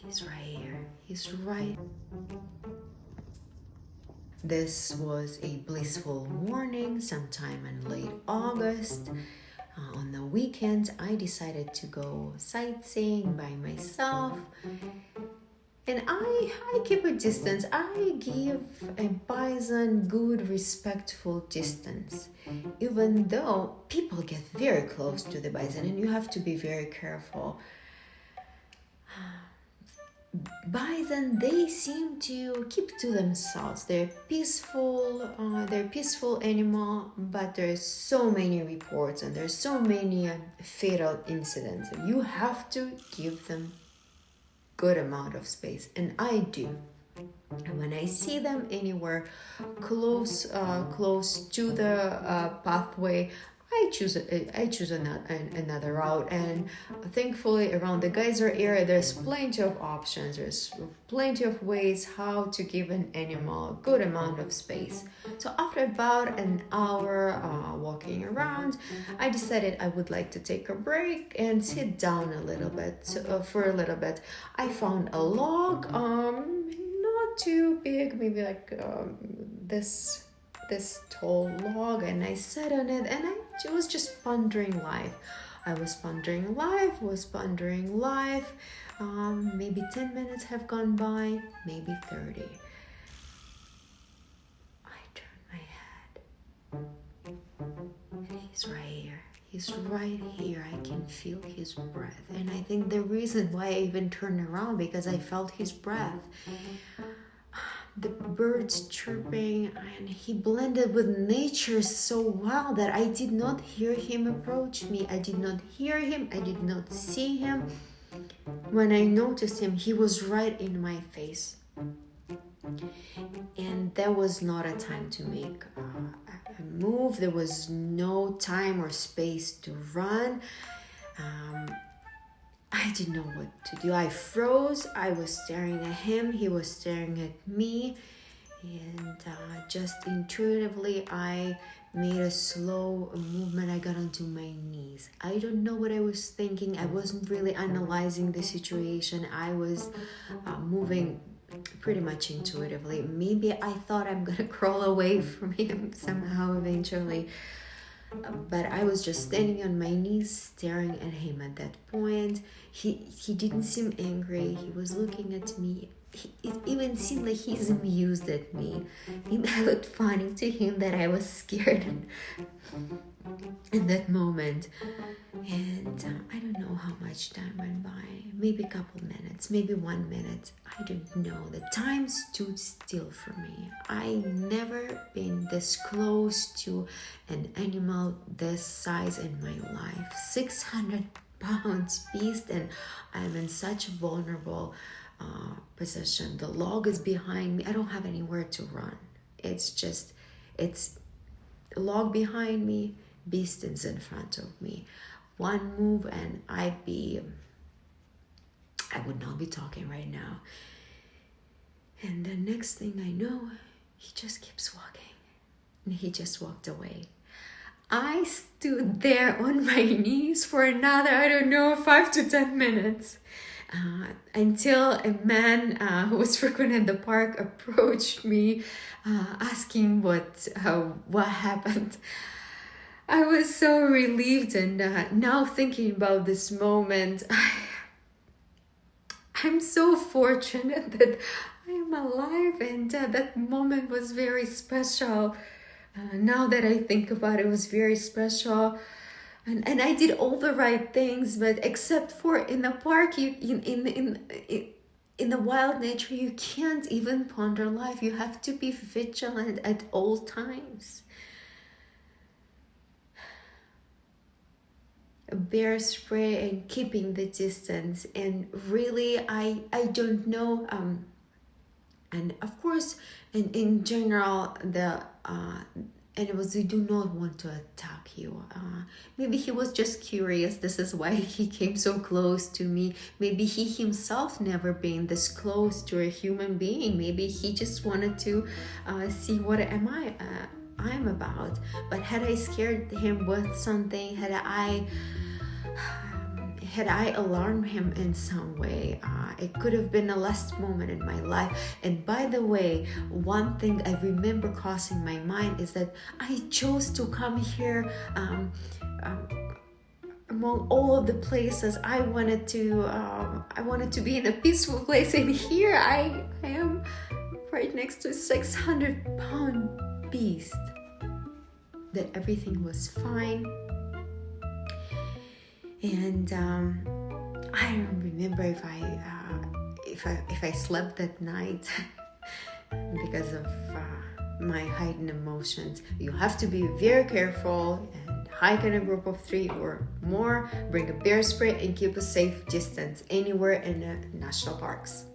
He's right here. He's right. This was a blissful morning sometime in late August. On the weekends, I decided to go sightseeing by myself. And I keep a distance. I give a bison good, respectful distance. Even though people get very close to the bison and you have to be very careful. Bison, they seem to keep to themselves. They're peaceful animal, but there's so many reports and there's so many fatal incidents. You have to give them good amount of space, and I do. And when I see them anywhere close to the pathway, I choose another route. And thankfully, around the geyser area, there's plenty of options. There's plenty of ways how to give an animal a good amount of space. So after about an hour walking around, I decided I would like to take a break and sit down a little bit. For a little bit, I found a log, not too big, maybe like this tall log, and I sat on it and I was just pondering life. I was pondering life. Maybe 10 minutes have gone by, maybe 30. I turned my head and he's right here. He's right here. I can feel his breath. And I think the reason why I even turned around, because I felt his breath. The birds chirping, and he blended with nature so well that I did not hear him approach me. I did not hear him. I did not see him. When I noticed him, he was right in my face. And there was not a time to make a move. There was no time or space to run. I didn't know what to do. I froze. I was staring at him. He was staring at me. And just intuitively, I made a slow movement. I got onto my knees. I don't know what I was thinking. I wasn't really analyzing the situation. I was moving pretty much intuitively. Maybe I thought I'm going to crawl away from him somehow eventually. But I was just standing on my knees staring at him at that point. He didn't seem angry. He was looking at me. It even seemed like he's amused at me. Maybe I looked funny to him that I was scared in that moment. And I don't know how much time went by. Maybe a couple minutes, maybe 1 minute. I don't know. The time stood still for me. I never been this close to an animal this size in my life. 600 pounds beast, and I'm in such a vulnerable position. The log is behind me. I don't have anywhere to run. It's a log behind me, beast is in front of me. One move and I would not be talking right now. And the next thing I know, he just keeps walking. And he just walked away. I stood there on my knees for another, 5 to 10 minutes. Until a man who was working at the park approached me, asking what happened. I was so relieved, and now thinking about this moment, I'm so fortunate that I am alive, and that moment was very special. Now that I think about it, it was very special. And I did all the right things, but except for in the park, in the wild nature, you can't even ponder life. You have to be vigilant at all times. Bear spray and keeping the distance, and really, I don't know. And of course, in general, the animals, they do not want to attack you. Maybe he was just curious. This is why he came so close to me. Maybe he himself never been this close to a human being. Maybe he just wanted to see what I'm about. But had I scared him with something, had had I alarmed him in some way, it could have been the last moment in my life. And by the way, one thing I remember crossing my mind is that I chose to come here among all of the places I wanted to be in a peaceful place, and here I am right next to a 600-pound beast. That everything was fine, and I don't remember if I slept that night because of my heightened emotions. You have to be very careful and hike in a group of 3 or more. Bring a bear spray and keep a safe distance anywhere in the national parks.